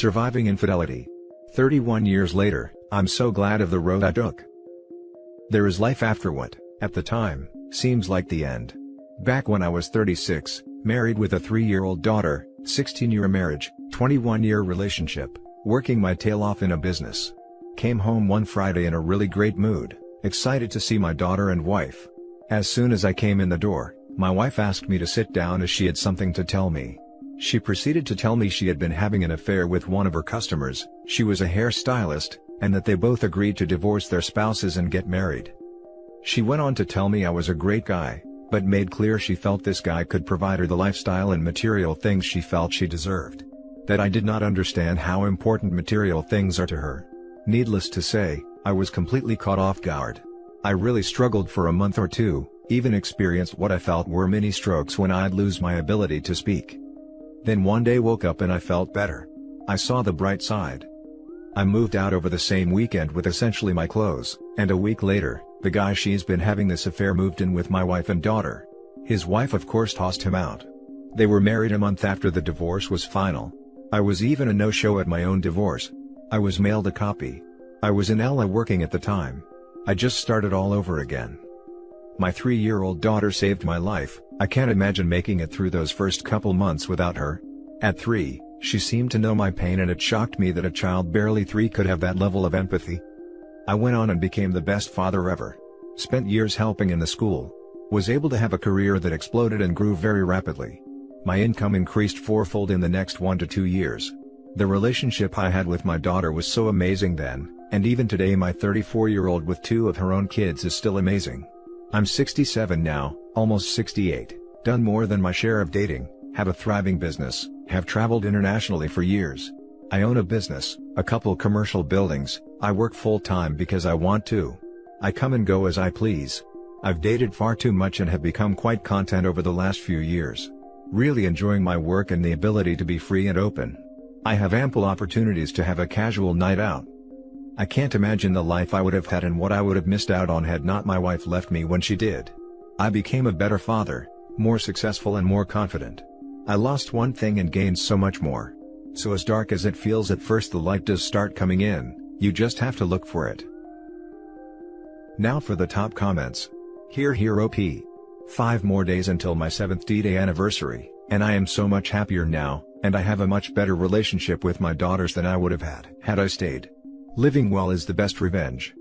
Surviving infidelity. 31 years later, I'm so glad of the road I took. There is life after what, at the time, seems like the end. Back when I was 36, married with a 3-year-old daughter, 16-year marriage, 21-year relationship, working my tail off in a business. Came home one Friday in a really great mood, excited to see my daughter and wife. As soon as I came in the door, my wife asked me to sit down as she had something to tell me. She proceeded to tell me she had been having an affair with one of her customers, she was a hairstylist, and that they both agreed to divorce their spouses and get married. She went on to tell me I was a great guy, but made clear she felt this guy could provide her the lifestyle and material things she felt she deserved. That I did not understand how important material things are to her. Needless to say, I was completely caught off guard. I really struggled for a month or two, even experienced what I felt were mini strokes when I'd lose my ability to speak. Then one day woke up and I felt better. I saw the bright side. I moved out over the same weekend with essentially my clothes, and a week later, the guy she's been having this affair moved in with my wife and daughter. His wife of course tossed him out. They were married a month after the divorce was final. I was even a no-show at my own divorce. I was mailed a copy. I was in LA working at the time. I just started all over again. My 3-year-old daughter saved my life. I can't imagine making it through those first couple months without her. At 3, she seemed to know my pain, and it shocked me that a child barely 3 could have that level of empathy. I went on and became the best father ever. Spent years helping in the school. Was able to have a career that exploded and grew very rapidly. My income increased fourfold in the next 1 to 2 years. The relationship I had with my daughter was so amazing then, and even today my 34-year-old with 2 of her own kids is still amazing. I'm 67 now, almost 68, done more than my share of dating, have a thriving business, have traveled internationally for years. I own a business, a couple commercial buildings, I work full-time because I want to. I come and go as I please. I've dated far too much and have become quite content over the last few years. Really enjoying my work and the ability to be free and open. I have ample opportunities to have a casual night out. I can't imagine the life I would have had and what I would have missed out on had not my wife left me when she did. I became a better father, more successful and more confident. I lost one thing and gained so much more. So as dark as it feels at first, the light does start coming in, you just have to look for it. Now for the top comments. Here OP. 5 more days until my 7th D-Day anniversary, and I am so much happier now, and I have a much better relationship with my daughters than I would have had I stayed. Living well is the best revenge.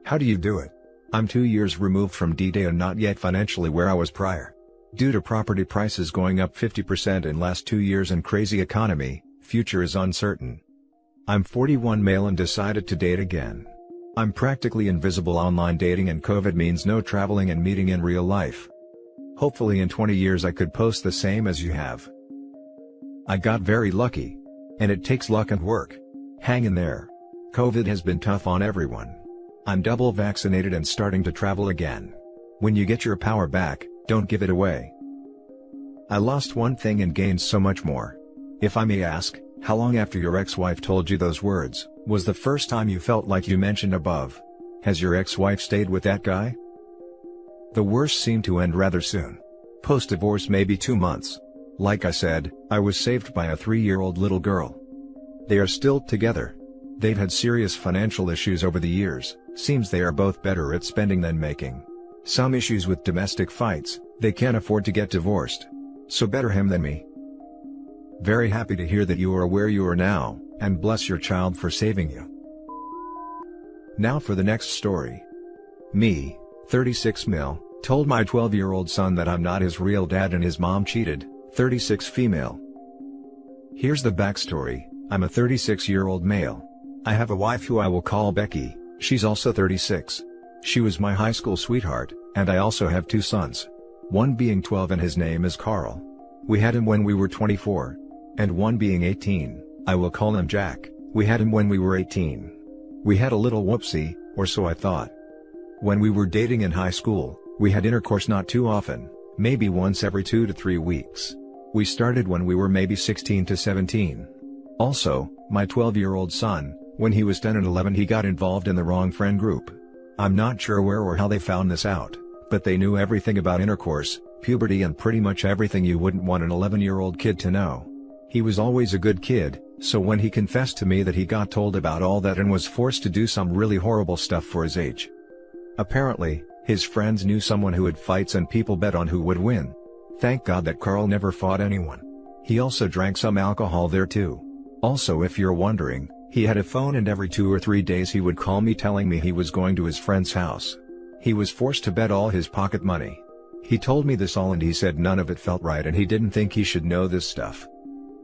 How do you do it? I'm 2 years removed from D-Day and not yet financially where I was prior. Due to property prices going up 50% in last 2 years and crazy economy, future is uncertain. I'm 41 male and decided to date again. I'm practically invisible online dating and COVID means no traveling and meeting in real life. Hopefully in 20 years I could post the same as you have. I got very lucky. And it takes luck and work. Hang in there. COVID has been tough on everyone. I'm double vaccinated and starting to travel again. When you get your power back, don't give it away. I lost one thing and gained so much more. If I may ask, how long after your ex-wife told you those words was the first time you felt like you mentioned above? Has your ex-wife stayed with that guy? The worst seemed to end rather soon. Post-divorce maybe 2 months. Like I said, I was saved by a 3-year-old little girl. They are still together. They've had serious financial issues over the years, seems they are both better at spending than making. Some issues with domestic fights, they can't afford to get divorced. So better him than me. Very happy to hear that you are where you are now, and bless your child for saving you. Now for the next story. Me, 36 male, told my 12-year-old son that I'm not his real dad and his mom cheated, 36 female. Here's the backstory. I'm a 36-year-old male. I have a wife who I will call Becky, she's also 36. She was my high school sweetheart, and I also have 2 sons. One being 12 and his name is Carl. We had him when we were 24. And one being 18, I will call him Jack, we had him when we were 18. We had a little whoopsie, or so I thought. When we were dating in high school, we had intercourse not too often, maybe once every 2 to 3 weeks. We started when we were maybe 16 to 17. Also, my 12-year-old son, when he was 10 and 11 he got involved in the wrong friend group. I'm not sure where or how they found this out, but they knew everything about intercourse, puberty and pretty much everything you wouldn't want an 11-year-old kid to know. He was always a good kid, So when he confessed to me that he got told about all that and was forced to do some really horrible stuff for his age. Apparently, his friends knew someone who had fights and people bet on who would win. Thank God that Carl never fought anyone. He also drank some alcohol there too. Also, if you're wondering, he had a phone and every 2 or 3 days he would call me telling me he was going to his friend's house. He was forced to bet all his pocket money. He told me this all and he said none of it felt right and he didn't think he should know this stuff.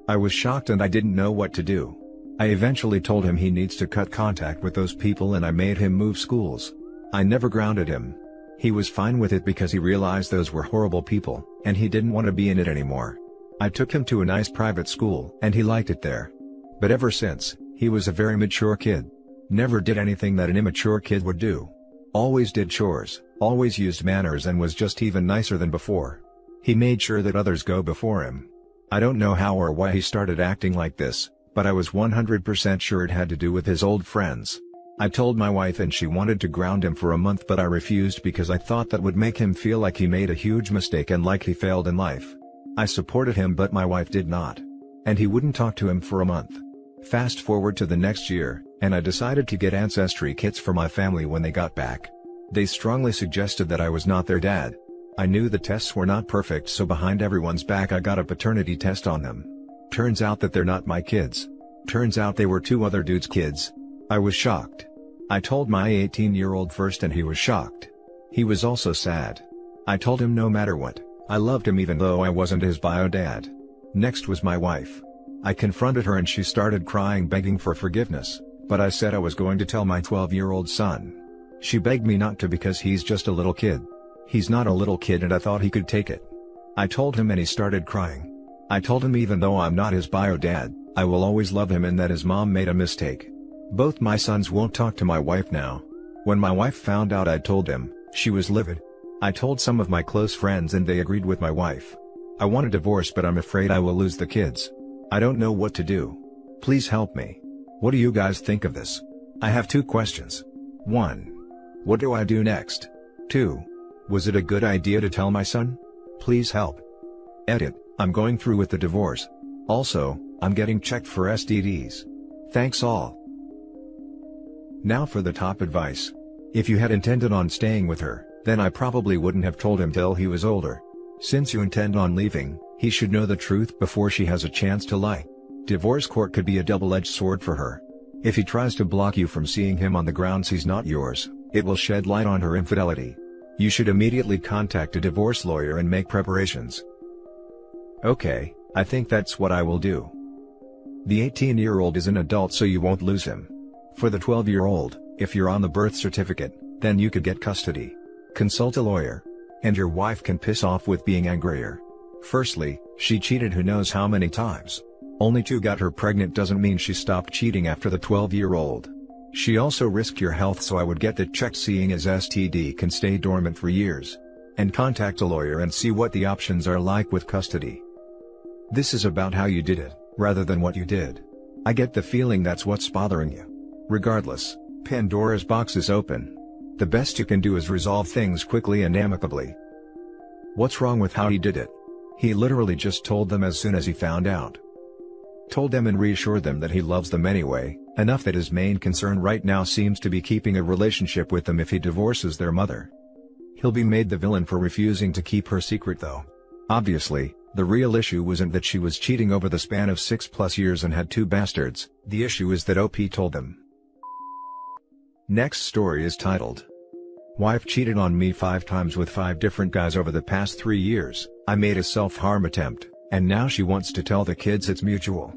I was shocked and I didn't know what to do. I eventually told him he needs to cut contact with those people and I made him move schools. I never grounded him. He was fine with it because he realized those were horrible people, and he didn't want to be in it anymore. I took him to a nice private school and he liked it there. But ever since, he was a very mature kid. Never did anything that an immature kid would do. Always did chores, always used manners and was just even nicer than before. He made sure that others go before him. I don't know how or why he started acting like this, but I was 100% sure it had to do with his old friends. I told my wife and she wanted to ground him for a month but I refused because I thought that would make him feel like he made a huge mistake and like he failed in life. I supported him but my wife did not. And he wouldn't talk to him for a month. Fast forward to the next year, and I decided to get ancestry kits for my family when they got back. They strongly suggested that I was not their dad. I knew the tests were not perfect so behind everyone's back I got a paternity test on them. Turns out that they're not my kids. Turns out they were 2 other dudes' kids. I was shocked. I told my 18-year-old first and he was shocked. He was also sad. I told him no matter what, I loved him even though I wasn't his bio dad. Next was my wife. I confronted her and she started crying begging for forgiveness, but I said I was going to tell my 12-year-old son. She begged me not to because he's just a little kid. He's not a little kid and I thought he could take it. I told him and he started crying. I told him even though I'm not his bio dad, I will always love him and that his mom made a mistake. Both my sons won't talk to my wife now. When my wife found out I told him, she was livid. I told some of my close friends and they agreed with my wife. I want a divorce but I'm afraid I will lose the kids. I don't know what to do. Please help me. What do you guys think of this? I have 2 questions. 1. What do I do next? 2. Was it a good idea to tell my son? Please help. Edit, I'm going through with the divorce. Also, I'm getting checked for STDs. Thanks all. Now for the top advice. If you had intended on staying with her, then I probably wouldn't have told him till he was older. Since you intend on leaving, he should know the truth before she has a chance to lie. Divorce court could be a double-edged sword for her. If he tries to block you from seeing him on the grounds he's not yours, it will shed light on her infidelity. You should immediately contact a divorce lawyer and make preparations. Okay, I think that's what I will do. The 18-year-old is an adult so you won't lose him. For the 12-year-old, if you're on the birth certificate, then you could get custody. Consult a lawyer. And your wife can piss off with being angrier. Firstly, she cheated who knows how many times. Only 2 got her pregnant doesn't mean she stopped cheating after the 12-year-old. She also risked your health so I would get that checked seeing as STD can stay dormant for years. And contact a lawyer and see what the options are like with custody. This is about how you did it, rather than what you did. I get the feeling that's what's bothering you. Regardless, Pandora's box is open. The best you can do is resolve things quickly and amicably. What's wrong with how he did it? He literally just told them as soon as he found out. Told them and reassured them that he loves them anyway, enough that his main concern right now seems to be keeping a relationship with them if he divorces their mother. He'll be made the villain for refusing to keep her secret though. Obviously, the real issue wasn't that she was cheating over the span of 6+ years and had 2 bastards, the issue is that OP told them. Next story is titled, Wife cheated on me 5 times with 5 different guys over the past 3 years, I made a self-harm attempt, and now she wants to tell the kids it's mutual.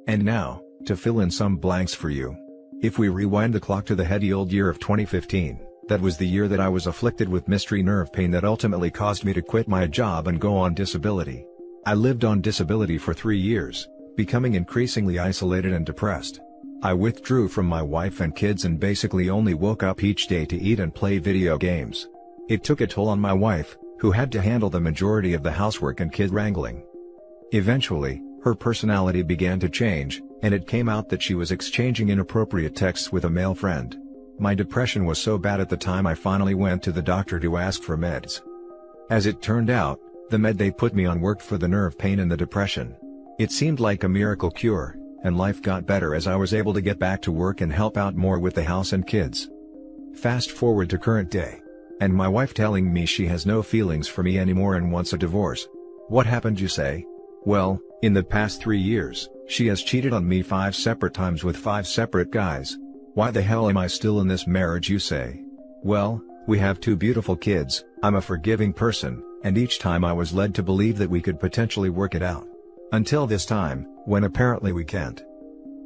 And now, to fill in some blanks for you. If we rewind the clock to the heady old year of 2015, that was the year that I was afflicted with mystery nerve pain that ultimately caused me to quit my job and go on disability. I lived on disability for 3 years, becoming increasingly isolated and depressed. I withdrew from my wife and kids and basically only woke up each day to eat and play video games. It took a toll on my wife, who had to handle the majority of the housework and kid wrangling. Eventually, her personality began to change, and it came out that she was exchanging inappropriate texts with a male friend. My depression was so bad at the time I finally went to the doctor to ask for meds. As it turned out, the med they put me on worked for the nerve pain and the depression. It seemed like a miracle cure, and life got better as I was able to get back to work and help out more with the house and kids. Fast forward to current day. And my wife telling me she has no feelings for me anymore and wants a divorce. What happened, you say? Well, in the past 3 years, she has cheated on me 5 separate times with 5 separate guys. Why the hell am I still in this marriage, you say? Well, we have 2 beautiful kids, I'm a forgiving person, and each time I was led to believe that we could potentially work it out. Until this time, when apparently we can't.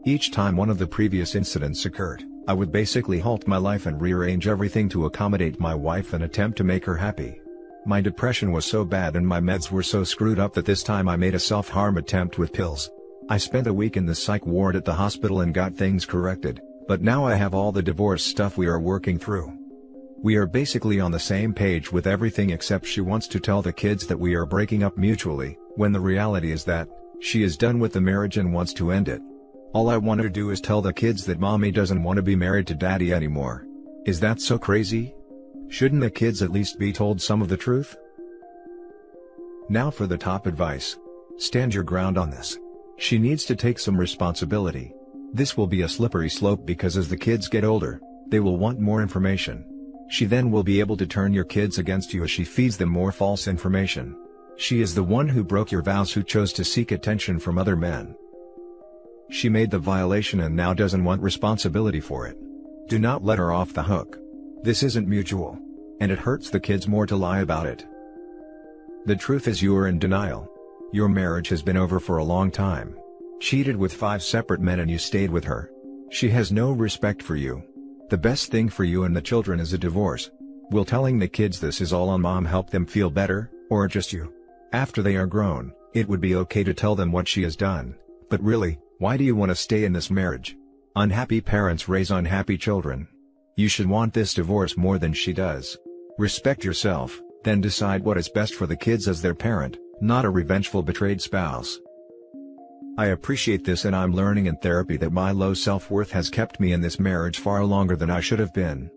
Each time one of the previous incidents occurred, I would basically halt my life and rearrange everything to accommodate my wife and attempt to make her happy. My depression was so bad and my meds were so screwed up that this time I made a self-harm attempt with pills. I spent a week in the psych ward at the hospital and got things corrected, but now I have all the divorce stuff we are working through. We are basically on the same page with everything except she wants to tell the kids that we are breaking up mutually, when the reality is that she is done with the marriage and wants to end it. All I want her to do is tell the kids that mommy doesn't want to be married to daddy anymore. Is that so crazy? Shouldn't the kids at least be told some of the truth? Now for the top advice. Stand your ground on this. She needs to take some responsibility. This will be a slippery slope because as the kids get older, they will want more information. She then will be able to turn your kids against you as she feeds them more false information. She is the one who broke your vows, who chose to seek attention from other men. She made the violation and now doesn't want responsibility for it. Do not let her off the hook. This isn't mutual. And it hurts the kids more to lie about it. The truth is you are in denial. Your marriage has been over for a long time. Cheated with 5 separate men and you stayed with her. She has no respect for you. The best thing for you and the children is a divorce. Will telling the kids this is all on mom help them feel better, or just you? After they are grown, it would be okay to tell them what she has done, but really, why do you want to stay in this marriage? Unhappy parents raise unhappy children. You should want this divorce more than she does. Respect yourself, then decide what is best for the kids as their parent, not a revengeful betrayed spouse. I appreciate this, and I'm learning in therapy that my low self-worth has kept me in this marriage far longer than I should have been.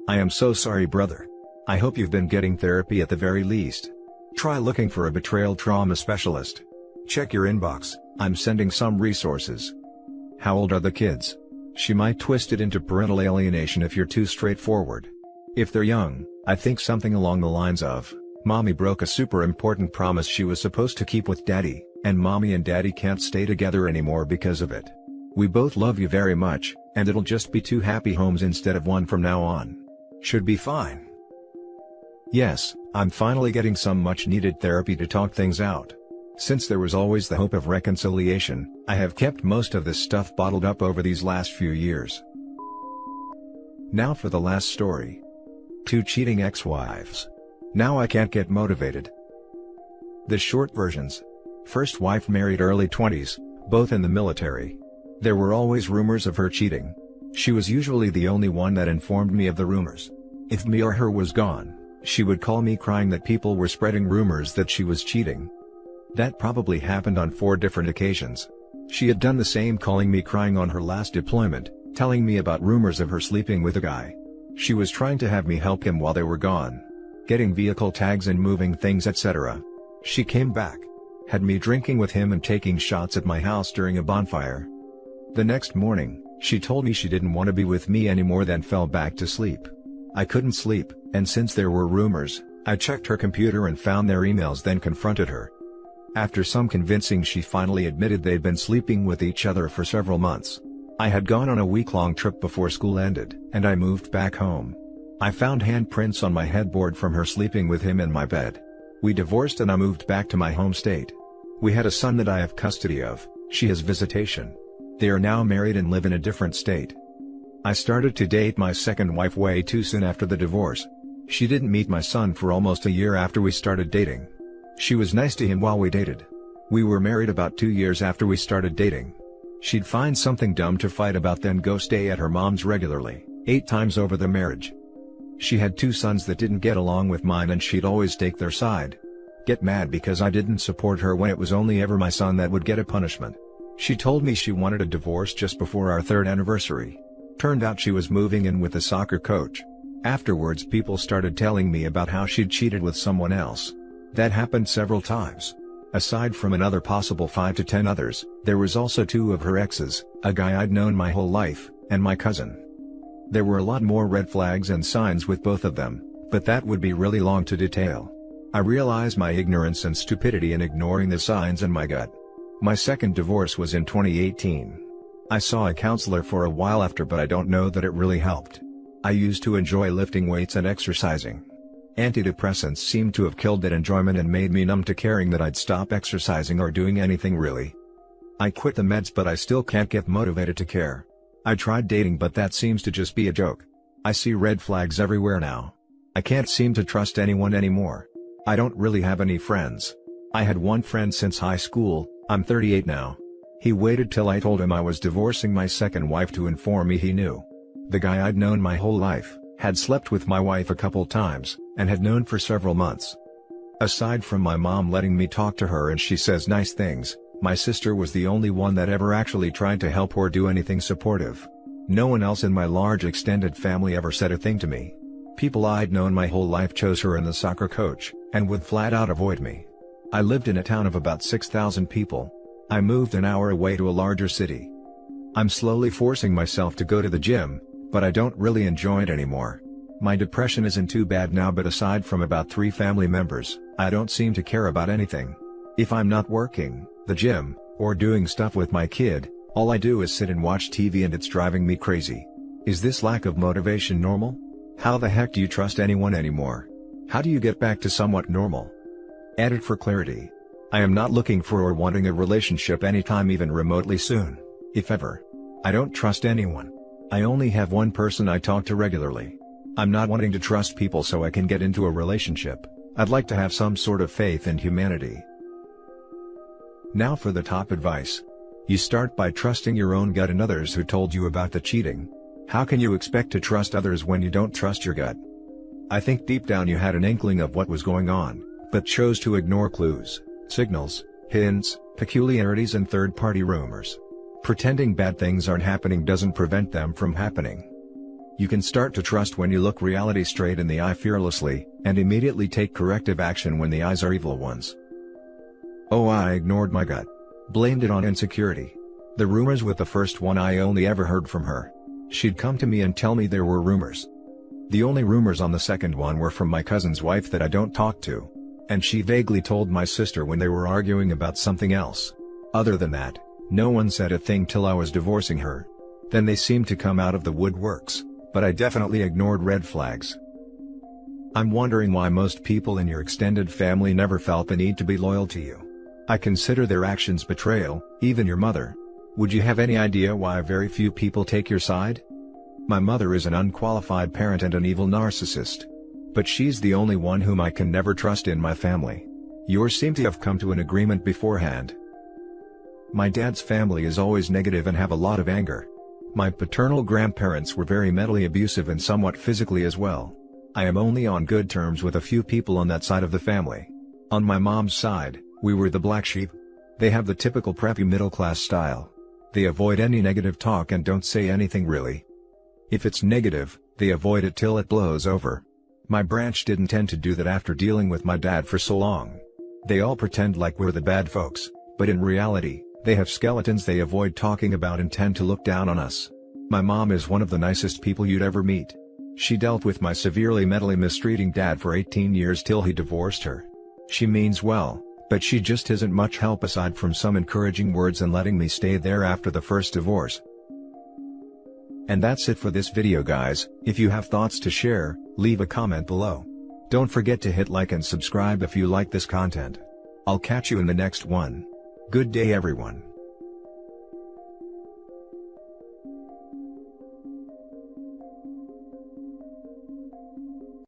I am so sorry, brother. I hope you've been getting therapy at the very least. Try looking for a betrayal trauma specialist. Check your inbox, I'm sending some resources. How old are the kids? She might twist it into parental alienation if you're too straightforward. If they're young, I think something along the lines of, mommy broke a super important promise she was supposed to keep with daddy, and mommy and daddy can't stay together anymore because of it. We both love you very much, and it'll just be 2 happy homes instead of 1 from now on. Should be fine. Yes, I'm finally getting some much needed therapy to talk things out. Since there was always the hope of reconciliation, I have kept most of this stuff bottled up over these last few years. Now for the last story. 2 cheating ex-wives. Now I can't get motivated. The short versions. First wife married early 20s, both in the military. There were always rumors of her cheating. She was usually the only one that informed me of the rumors. If me or her was gone, she would call me crying that people were spreading rumors that she was cheating. That probably happened on 4 different occasions. She had done the same, calling me crying on her last deployment, telling me about rumors of her sleeping with a guy. She was trying to have me help him while they were gone. Getting vehicle tags and moving things, etc. She came back. Had me drinking with him and taking shots at my house during a bonfire. The next morning, she told me she didn't want to be with me anymore, then fell back to sleep. I couldn't sleep, and since there were rumors, I checked her computer and found their emails, then confronted her. After some convincing, she finally admitted they'd been sleeping with each other for several months. I had gone on a week-long trip before school ended, and I moved back home. I found handprints on my headboard from her sleeping with him in my bed. We divorced and I moved back to my home state. We had a son that I have custody of, she has visitation. They are now married and live in a different state. I started to date my second wife way too soon after the divorce. She didn't meet my son for almost a year after we started dating. She was nice to him while we dated. We were married about 2 years after we started dating. She'd find something dumb to fight about, then go stay at her mom's regularly, 8 times over the marriage. She had 2 sons that didn't get along with mine, and she'd always take their side. Get mad because I didn't support her when it was only ever my son that would get a punishment. She told me she wanted a divorce just before our 3rd anniversary. Turned out she was moving in with a soccer coach. Afterwards, people started telling me about how she'd cheated with someone else. That happened several times. Aside from another possible 5 to 10 others, there was also 2 of her exes, a guy I'd known my whole life, and my cousin. There were a lot more red flags and signs with both of them, but that would be really long to detail. I realized my ignorance and stupidity in ignoring the signs in my gut. My second divorce was in 2018. I saw a counselor for a while after, but I don't know that it really helped. I used to enjoy lifting weights and exercising. Antidepressants seemed to have killed that enjoyment and made me numb to caring that I'd stop exercising or doing anything really. I quit the meds, but I still can't get motivated to care. I tried dating, but that seems to just be a joke. I see red flags everywhere now. I can't seem to trust anyone anymore. I don't really have any friends. I had one friend since high school. I'm 38 now. He waited till I told him I was divorcing my second wife to inform me he knew. The guy I'd known my whole life had slept with my wife a couple times, and had known for several months. Aside from my mom letting me talk to her and she says nice things, my sister was the only one that ever actually tried to help or do anything supportive. No one else in my large extended family ever said a thing to me. People I'd known my whole life chose her and the soccer coach, and would flat out avoid me. I lived in a town of about 6,000 people. I moved an hour away to a larger city. I'm slowly forcing myself to go to the gym, but I don't really enjoy it anymore. My depression isn't too bad now, but aside from about 3 family members, I don't seem to care about anything. If I'm not working, the gym, or doing stuff with my kid, all I do is sit and watch TV, and it's driving me crazy. Is this lack of motivation normal? How the heck do you trust anyone anymore? How do you get back to somewhat normal? Edit for clarity. I am not looking for or wanting a relationship anytime even remotely soon, if ever. I don't trust anyone. I only have one person I talk to regularly. I'm not wanting to trust people so I can get into a relationship. I'd like to have some sort of faith in humanity. Now for the top advice. You start by trusting your own gut and others who told you about the cheating. How can you expect to trust others when you don't trust your gut? I think deep down you had an inkling of what was going on, but chose to ignore clues, signals, hints, peculiarities and third-party rumors. Pretending bad things aren't happening doesn't prevent them from happening. You can start to trust when you look reality straight in the eye fearlessly, and immediately take corrective action when the eyes are evil ones. Oh, I ignored my gut. Blamed it on insecurity. The rumors with the first one I only ever heard from her. She'd come to me and tell me there were rumors. The only rumors on the second one were from my cousin's wife that I don't talk to. And she vaguely told my sister when they were arguing about something else. Other than that, no one said a thing till I was divorcing her. Then they seemed to come out of the woodworks, but I definitely ignored red flags. I'm wondering why most people in your extended family never felt the need to be loyal to you. I consider their actions betrayal, even your mother. Would you have any idea why very few people take your side? My mother is an unqualified parent and an evil narcissist. But she's the only one whom I can never trust in my family. Yours seem to have come to an agreement beforehand. My dad's family is always negative and have a lot of anger. My paternal grandparents were very mentally abusive and somewhat physically as well. I am only on good terms with a few people on that side of the family. On my mom's side, we were the black sheep. They have the typical preppy middle-class style. They avoid any negative talk and don't say anything really. If it's negative, they avoid it till it blows over. My branch didn't tend to do that after dealing with my dad for so long. They all pretend like we're the bad folks, but in reality, they have skeletons they avoid talking about and tend to look down on us. My mom is one of the nicest people you'd ever meet. She dealt with my severely mentally mistreating dad for 18 years till he divorced her. She means well, but she just isn't much help aside from some encouraging words and letting me stay there after the first divorce. And that's it for this video guys. If you have thoughts to share, leave a comment below. Don't forget to hit like and subscribe if you like this content. I'll catch you in the next one. Good day everyone.